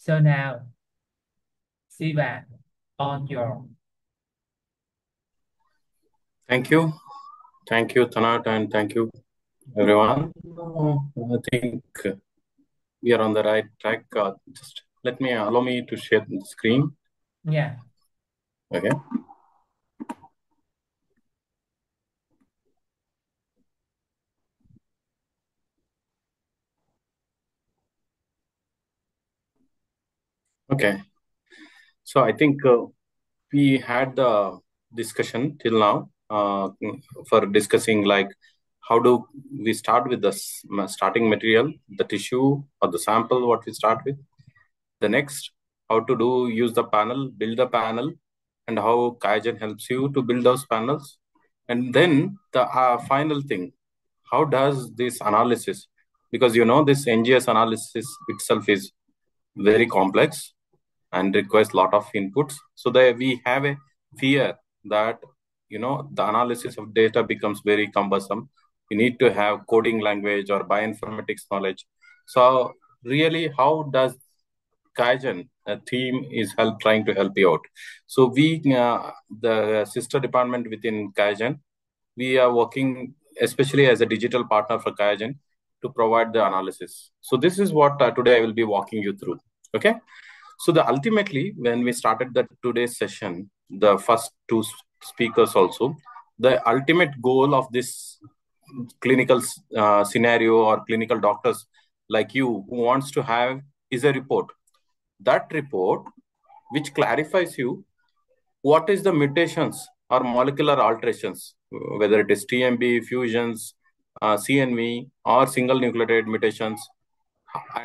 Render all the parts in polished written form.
So now, Siva, on your. Thank you. Thank you, Tanat, and thank you, everyone. I think we are on the right track. Just allow me to share the screen. Yeah. Okay. Okay. So I think we had the discussion till now for discussing like how do we start with the starting material, the tissue or the sample, what we start with. The next, how to use the panel, build the panel, and how QIAGEN helps you to build those panels. And then the final thing, how does this analysis, because this NGS analysis itself is very complex and requires a lot of inputs. So that we have a fear that the analysis of data becomes very cumbersome. You need to have coding language or bioinformatics knowledge. So really, how does QIAGEN team is trying to help you out? So the sister department within QIAGEN, we are working especially as a digital partner for QIAGEN to provide the analysis. So this is what today I will be walking you through. Okay. So ultimately, when we started the today's session, the first two speakers also, the ultimate goal of this clinical scenario or clinical doctors like you who wants to have is a report. That report which clarifies you what is the mutations or molecular alterations, whether it is TMB, fusions, CNV, or single nucleotide mutations.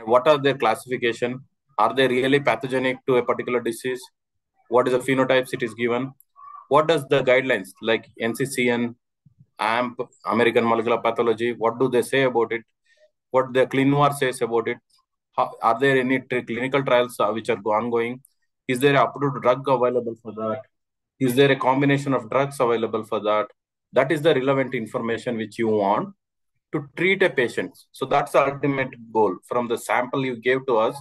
What are their classification? Are they really pathogenic to a particular disease? What is the phenotypes it is given? What does the guidelines like NCCN, AMP, American Molecular Pathology, what do they say about it? What the ClinVar says about it? Are there any clinical trials which are ongoing? Is there an approved drug available for that? Is there a combination of drugs available for that? That is the relevant information which you want to treat a patient. So that's the ultimate goal. From the sample you gave to us,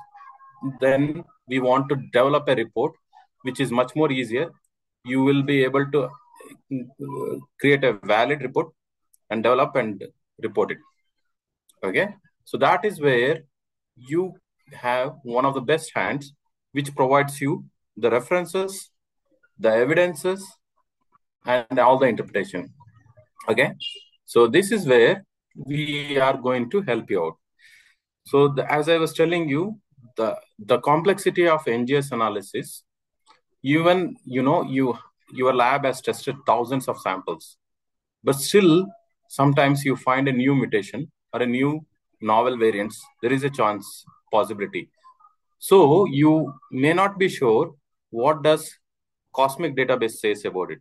then we want to develop a report which is much more easier. You will be able to create a valid report and develop and report it. Okay. So that is where you have one of the best hands which provides you the references, the evidences, and all the interpretation. Okay. So this is where we are going to help you out. So as I was telling you, the complexity of NGS analysis, even your lab has tested thousands of samples, but still sometimes you find a new mutation or a new novel variants. There is a chance possibility. So you may not be sure what does Cosmic database says about it.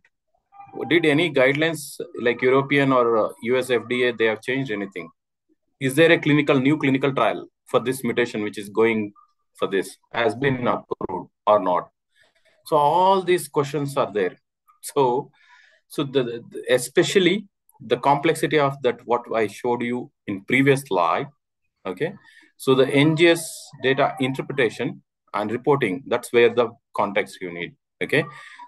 Did any guidelines like European or US FDA they have changed anything? Is there a new clinical trial for this mutation which is going for this has been approved or not? So all these questions are there. So especially the complexity of that what I showed you in previous slide. Okay. So the NGS data interpretation and reporting, that's where the context you need. Okay.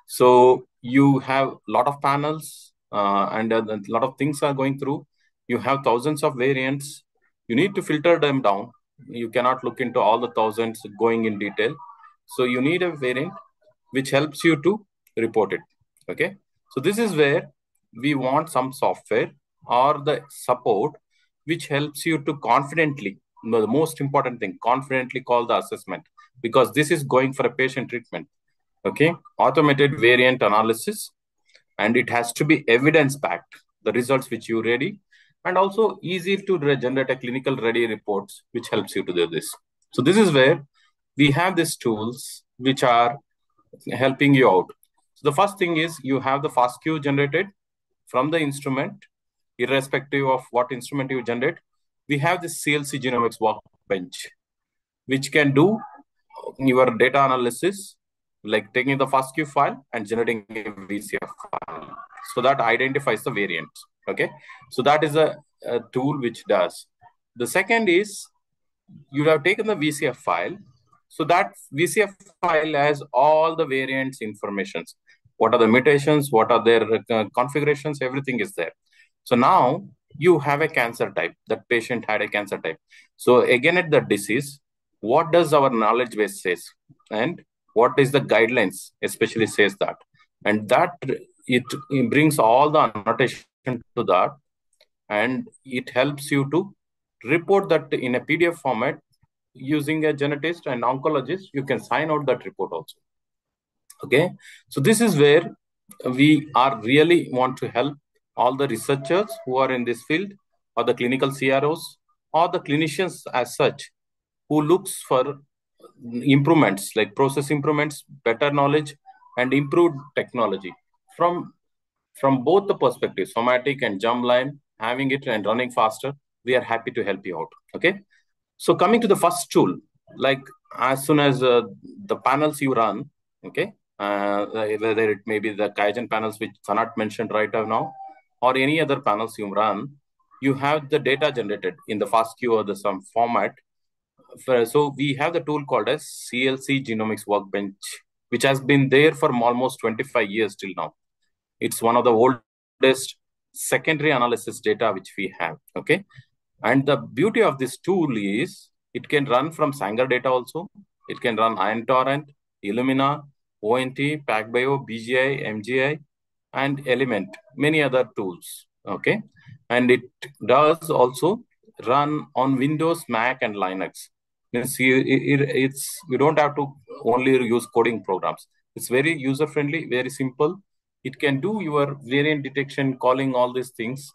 So you have a lot of panels and a lot of things are going through. You have thousands of variants. You need to filter them down. You cannot look into all the thousands going in detail. So you need a variant which helps you to report it. Okay. So this is where we want some software or the support which helps you to confidently, the most important thing, confidently call the assessment, because this is going for a patient treatment. Okay. Automated variant analysis, and it has to be evidence backed, the results which you ready, and also easy to generate a clinical ready reports which helps you to do this. So this is where we have these tools which are helping you out. So the first thing is you have the FASTQ generated from the instrument, irrespective of what instrument you generate. We have this CLC Genomics workbench, which can do your data analysis, like taking the FASTQ file and generating a VCF file. So that identifies the variant. Okay. So that is a tool which does. The second is you have taken the VCF file So that VCF file has all the variants informations. What are the mutations? What are their configurations? Everything is there. So now you have a cancer type. That patient had a cancer type. So again, at the disease, what does our knowledge base says, and what is the guidelines especially says that, and that it brings all the annotation to that, and it helps you to report that in a PDF format. Using a genetist and oncologist, you can sign out that report also. Okay, so this is where we are really want to help all the researchers who are in this field, or the clinical CROs, or the clinicians as such, who looks for improvements like process improvements, better knowledge, and improved technology from both the perspectives, somatic and germline, having it and running faster. We are happy to help you out. Okay, so coming to the first tool, like as soon as the panels you run, okay, whether it may be the QIAGEN panels which Sanat mentioned right now, or any other panels you run, you have the data generated in the FASTQ or the some format. So we have the tool called as CLC Genomics Workbench, which has been there for almost 25 years till now. It's one of the oldest secondary analysis data which we have. Okay, and the beauty of this tool is it can run from Sanger data also. It can run IronTorrent, Illumina, ONT, PacBio, BGI, MGI, and Element, many other tools. Okay, and it does also run on Windows, Mac, and Linux. Means you don't have to only use coding programs. It's very user friendly, very simple. It can do your variant detection, calling all these things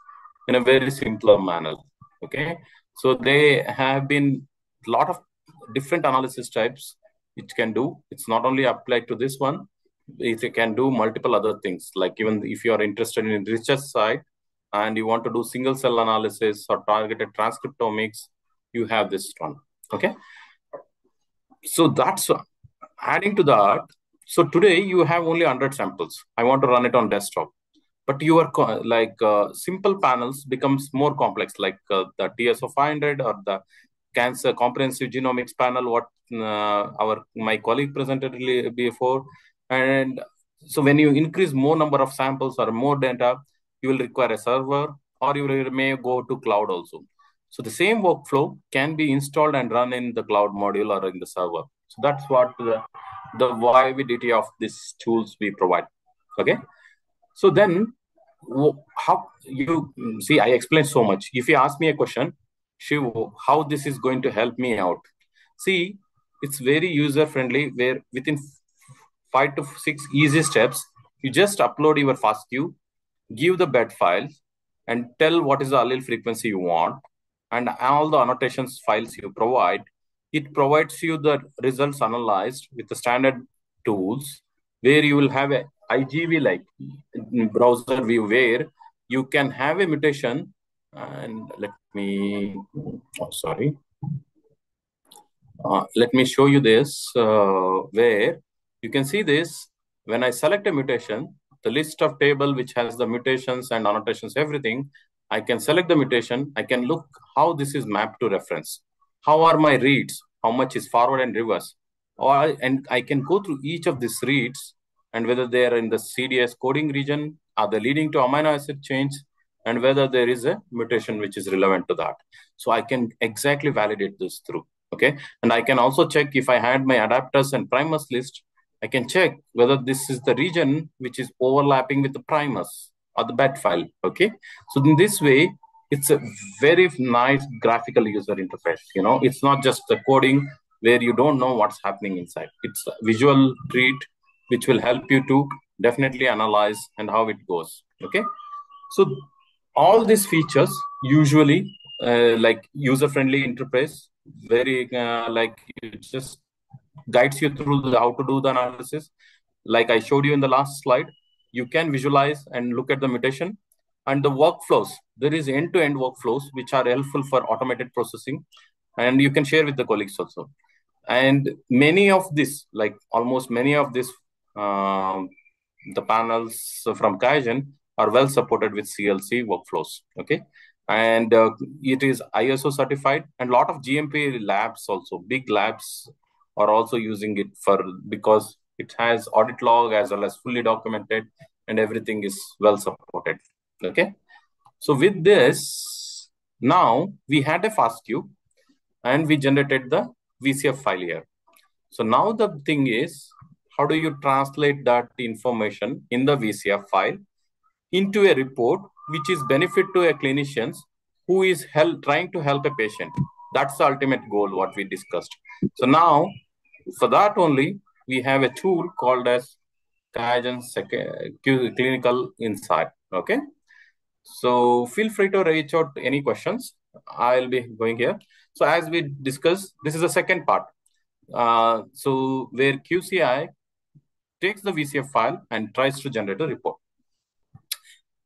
in a very simpler manner. Okay, so they have been a lot of different analysis types it can do. It's not only applied to this one, it can do multiple other things. Like even if you are interested in research side and you want to do single cell analysis or targeted transcriptomics, you have this one. Okay, so that's adding to that. So today you have only 100 samples. I want to run it on desktop, but your simple panels becomes more complex, like the TSO 500 or the cancer comprehensive genomics panel, what our my colleague presented before. And so when you increase more number of samples or more data, you will require a server, or you may go to cloud also. So the same workflow can be installed and run in the cloud module or in the server. So that's what the viability of these tools we provide. Okay, so then how you see, I explained so much. If you ask me a question, Shiv, how this is going to help me out? See, it's very user friendly, where within 5 to 6 easy steps, you just upload your FASTQ, give the bed file, and tell what is the allele frequency you want, and all the annotations files you provide. It provides you the results analyzed with the standard tools, where you will have a IGV like browser view, where you can have a mutation. And let me show you this, where you can see this. When I select a mutation, the list of table which has the mutations and annotations, everything, I can select the mutation. I can look how this is mapped to reference. How are my reads? How much is forward and reverse? And I can go through each of these reads, and whether they are in the CDS coding region, are they leading to amino acid change, and whether there is a mutation which is relevant to that. So I can exactly validate this through. Okay, and I can also check if I had my adapters and primers list. I can check whether this is the region which is overlapping with the primers or the bed file. Okay, so in this way, it's a very nice graphical user interface. It's not just the coding where you don't know what's happening inside. It's a visual treat which will help you to definitely analyze and how it goes. Okay, so all these features usually like user-friendly interface, very like it just guides you through how to do the analysis. Like I showed you in the last slide, you can visualize and look at the mutation and the workflows. There is end-to-end workflows which are helpful for automated processing, and you can share with the colleagues also. And many of this, like almost many of this, the panels from QIAGEN are well supported with CLC workflows. Okay, and it is ISO certified, and a lot of GMP labs also, big labs are also using it for, because it has audit log as well as fully documented, and everything is well supported. Okay. So with this, now we had a fast queue and we generated the VCF file here. So now the thing is, how do you translate that information in the VCF file into a report which is benefit to a clinician who is trying to help a patient? That's the ultimate goal, what we discussed. So now, for that only, we have a tool called as QIAGEN Clinical Insight. Okay. So feel free to reach out any questions. I'll be going here. So as we discussed, this is the second part. So where QCI takes the VCF file and tries to generate a report.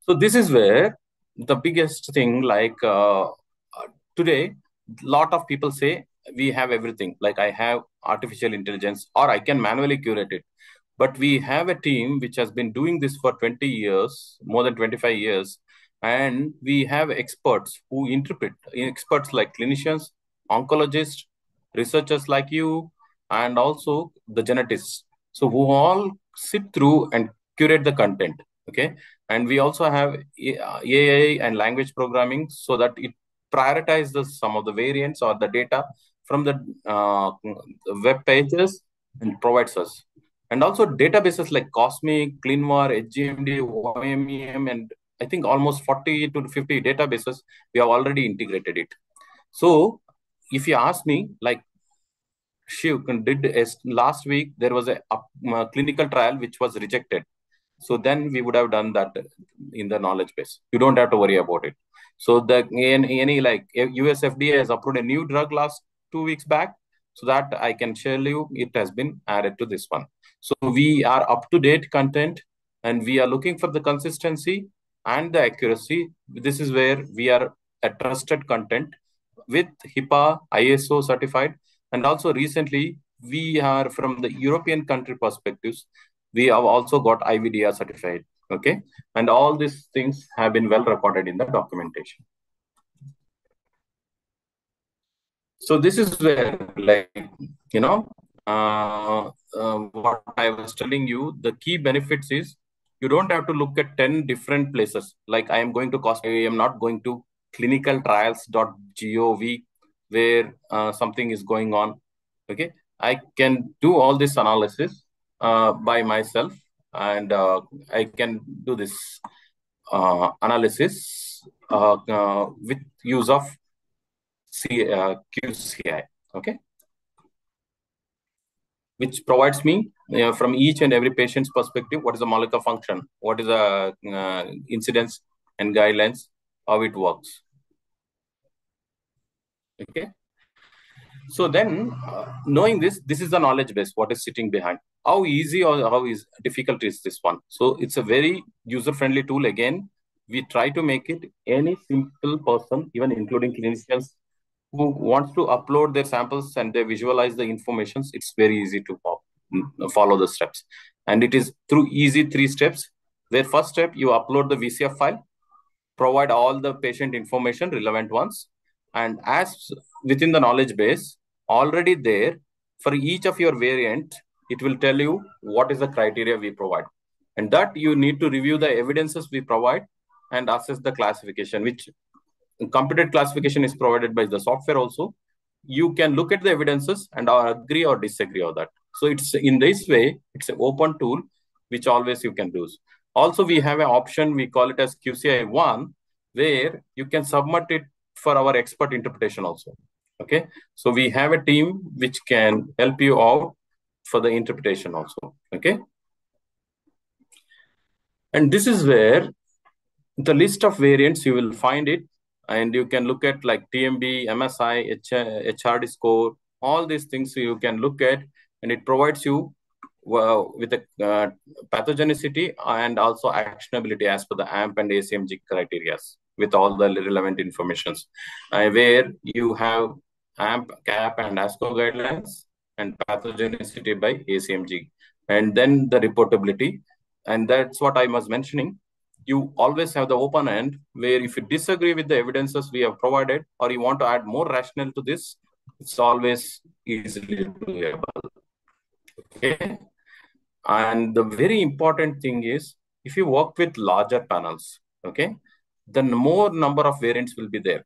So this is where the biggest thing, like today, lot of people say we have everything. Like I have artificial intelligence, or I can manually curate it. But we have a team which has been doing this for 20 years, more than 25 years. And we have experts who interpret, experts like clinicians, oncologists, researchers like you, and also the geneticists. So who all sit through and curate the content. Okay. And we also have AI and language programming so that it prioritizes some of the variants or the data from the web pages and provides us. And also databases like Cosmic, CleanVar, HGMD, OMEM, and I think almost 40 to 50 databases, we have already integrated it. So if you ask me, like Shiv did last week, there was a clinical trial which was rejected. So then we would have done that in the knowledge base. You don't have to worry about it. So the any like US FDA has approved a new drug last 2 weeks back, so that I can share you it has been added to this one. So we are up to date content, and we are looking for the consistency and the accuracy. This is where we are a trusted content with HIPAA, ISO certified, and also recently we are from the European country perspectives. We have also got IVDR certified. Okay. And all these things have been well recorded in the documentation. So this is where, like, what I was telling you, the key benefits is you don't have to look at 10 different places. Like I am going to cost, I am not going to clinicaltrials.gov where something is going on. Okay. I can do all this analysis by myself, and I can do this analysis with use of QCI, okay, which provides me from each and every patient's perspective what is the molecular function, what is the incidence and guidelines, how it works. Okay. So then, knowing this is the knowledge base, what is sitting behind. How easy or how is difficult is this one? So it's a very user-friendly tool. Again, we try to make it any simple person, even including clinicians who wants to upload their samples and they visualize the informations. It's very easy to follow the steps. And it is through easy 3 steps, where first step, you upload the VCF file, provide all the patient information, relevant ones. And as within the knowledge base, already there, for each of your variant, it will tell you what is the criteria we provide. And that you need to review the evidences we provide and assess the classification, which computed classification is provided by the software also. You can look at the evidences and agree or disagree on that. So it's in this way, it's an open tool, which always you can use. Also, we have an option, we call it as QCI1, where you can submit it for our expert interpretation also. Okay. So we have a team which can help you out for the interpretation also. Okay. And this is where the list of variants, you will find it, and you can look at like TMB, MSI, HRD score, all these things you can look at, and it provides you with a pathogenicity and also actionability as per the AMP and ACMG criteria with all the relevant informations, where you have AMP, CAP, and ASCO guidelines and pathogenicity by ACMG, and then the reportability. And that's what I was mentioning. You always have the open end where if you disagree with the evidences we have provided, or you want to add more rationale to this, It's always easily doable. Okay. And the very important thing is, if you work with larger panels, okay, then more number of variants will be there.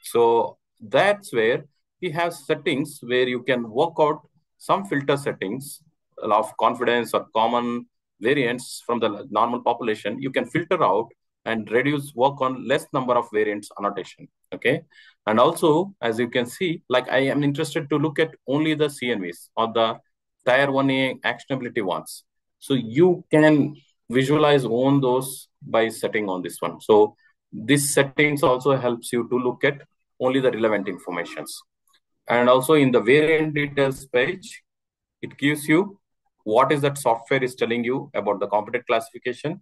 So that's where we have settings where you can work out some filter settings of confidence or common variants from the normal population. You can filter out and reduce work on less number of variants annotation. Okay. And also, as you can see, like I am interested to look at only the CNVs or the tier 1A actionability ones. So you can visualize on those by setting on this one. So this settings also helps you to look at only the relevant informations. And also in the variant details page, it gives you what is that software is telling you about the competent classification,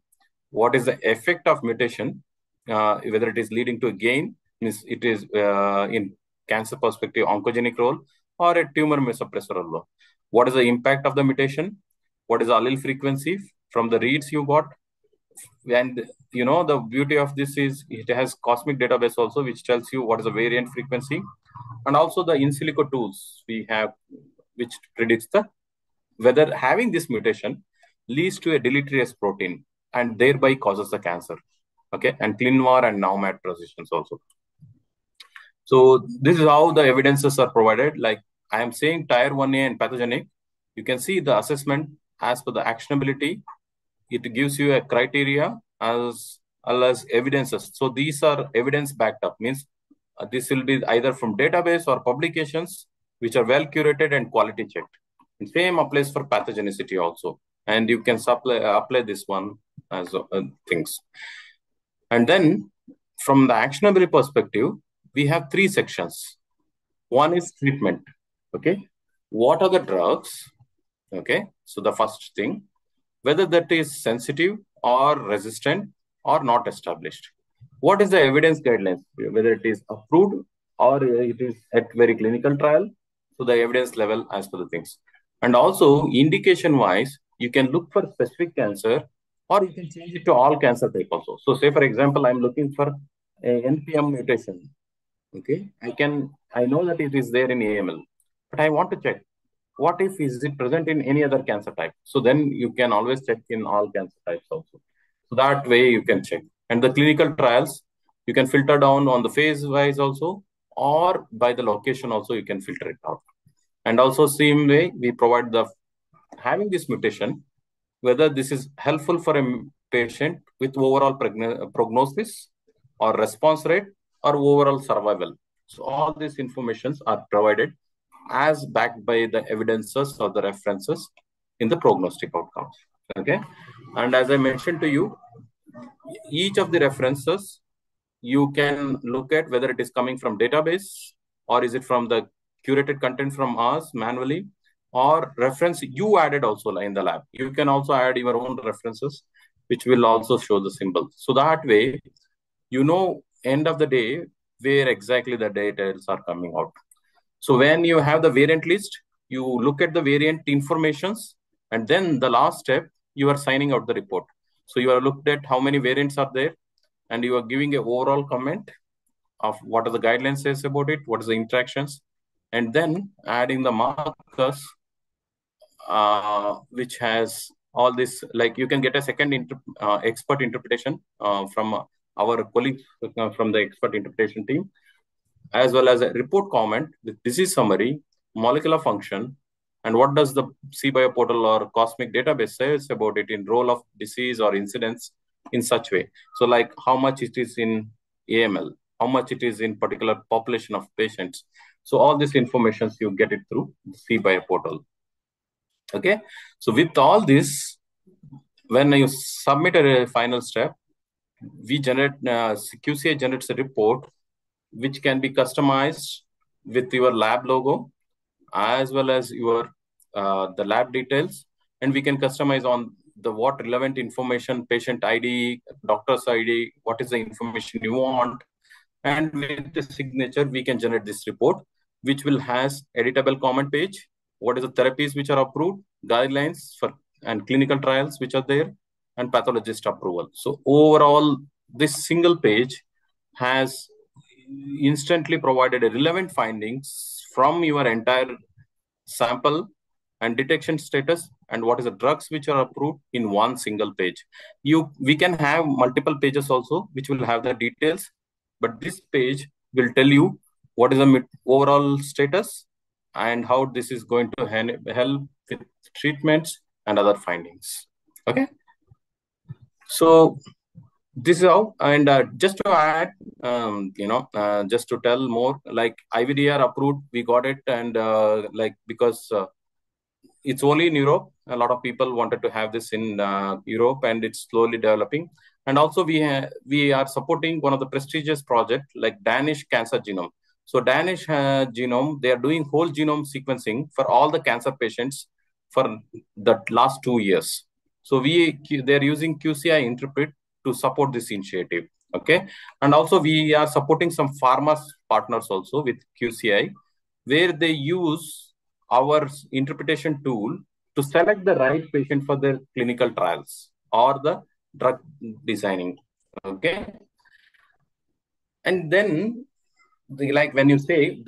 what is the effect of mutation, whether it is leading to a gain, means it is in cancer perspective oncogenic role or a tumor suppressor role. What is the impact of the mutation? What is the allele frequency from the reads you got? And the beauty of this is it has cosmic database also, which tells you what is the variant frequency, and also the in silico tools we have, which predicts the whether having this mutation leads to a deleterious protein and thereby causes the cancer. Okay, and ClinVar and NowMat transitions also. So this is how the evidences are provided. Like I am saying, tier 1A and pathogenic, you can see the assessment as per the actionability. It gives you a criteria as well as evidences. So these are evidence backed up, means this will be either from database or publications which are well curated and quality checked. And same applies for pathogenicity also. And you can apply this one as things. And then from the actionability perspective, we have three sections. One is treatment. Okay. What are the drugs? Okay. So the first thing, whether that is sensitive or resistant or not established. What is the evidence guidelines? Whether it is approved or it is at very clinical trial. So the evidence level as per the things. And also indication wise, you can look for specific cancer or you can change it to all cancer type also. So say for example, I'm looking for a NPM mutation. Okay, I know that it is there in AML, but I want to check what if is it present in any other cancer type. So then you can always check in all cancer types also. So that way you can check. And the clinical trials, you can filter down on the phase wise also, or by the location also you can filter it out. And also same way we provide the having this mutation, whether this is helpful for a patient with overall prognosis or response rate or overall survival. So all these informations are provided as backed by the evidences or the references in the prognostic outcomes. Okay. And as I mentioned to you, each of the references, you can look at whether it is coming from database or is it from the curated content from us manually or reference you added also in the lab. You can also add your own references, which will also show the symbol. So that way, end of the day, where exactly the details are coming out. So when you have the variant list, you look at the variant informations, and then the last step, you are signing out the report. So you are looked at how many variants are there, and you are giving an overall comment of what are the guidelines says about it, what is the interactions, and then adding the markers, which has all this, like you can get a second expert interpretation from our colleagues from the expert interpretation team, as well as a report comment with disease summary, molecular function, and what does the CBio portal or cosmic database says about it in role of disease or incidence in such way. So like how much it is in AML, how much it is in particular population of patients. So all this information you get it through the CBio portal. Okay. So with all this, when you submit a final step, we generate, QCA generates a report which can be customized with your lab logo as well as your the lab details, and we can customize on the what relevant information, patient ID, doctor's ID, what is the information you want, and with the signature we can generate this report, which will has editable comment page, what is the therapies which are approved, guidelines for and clinical trials which are there, and pathologist approval. So overall, this single page has instantly provided a relevant findings from your entire sample and detection status and what is the drugs which are approved in one single page. We can have multiple pages also which will have the details, but this page will tell you what is the overall status and how this is going to help with treatments and other findings. Okay, so this is how. And just to add, just to tell more, like IVDR approved, we got it, and because it's only in Europe. A lot of people wanted to have this in Europe, and it's slowly developing. And also, we are supporting one of the prestigious project like Danish Cancer Genome. So Danish Genome, they are doing whole genome sequencing for all the cancer patients for the last 2 years. So they're using QCI Interpret to support this initiative. Okay, and also we are supporting some pharma partners also with QCI, where they use our interpretation tool to select the right patient for their clinical trials or the drug designing. Okay, and then like when you say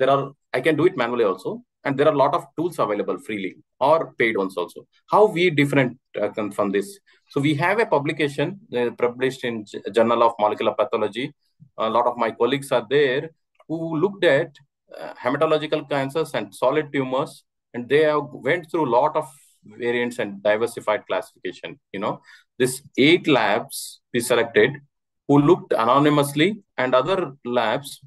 I can do it manually also, and there are a lot of tools available freely or paid ones also. How we different from this? So we have a publication published in Journal of Molecular Pathology. A lot of my colleagues are there who looked at hematological cancers and solid tumors, and they have went through a lot of variants and diversified classification. This 8 labs we selected who looked anonymously, and other labs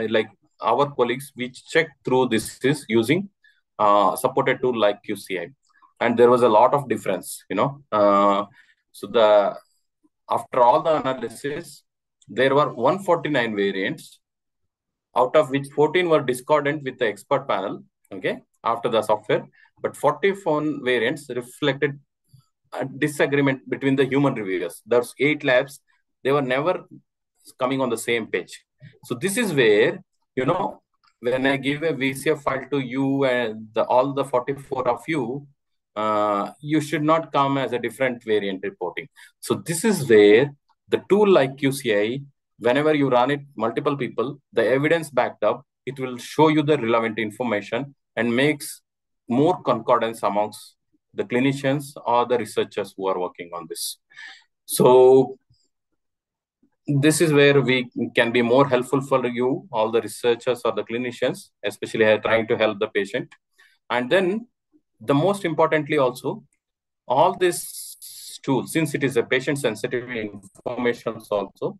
like our colleagues, we checked through this is using supported tool like QCI, and there was a lot of difference. So after all the analysis, there were 149 variants, out of which 14 were discordant with the expert panel. Okay, after the software, but 44 variants reflected a disagreement between the human reviewers. There's 8 labs; they were never coming on the same page. So this is where, when I give a VCF file to you and all the 44 of you, you should not come as a different variant reporting. So this is where the tool like QCI, whenever you run it, multiple people, the evidence backed up, it will show you the relevant information and makes more concordance amongst the clinicians or the researchers who are working on this. So this is where we can be more helpful for you, all the researchers or the clinicians, especially trying to help the patient. And then the most importantly also, all this tool, since it is a patient sensitive information also,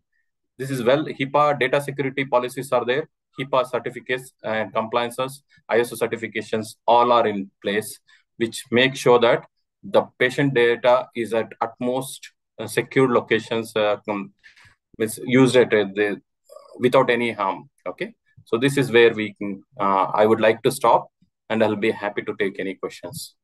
this is HIPAA data security policies are there, HIPAA certificates and compliances, ISO certifications, all are in place, which make sure that the patient data is at utmost secure locations, used without any harm. Okay, so this is where we can. I would like to stop, and I'll be happy to take any questions.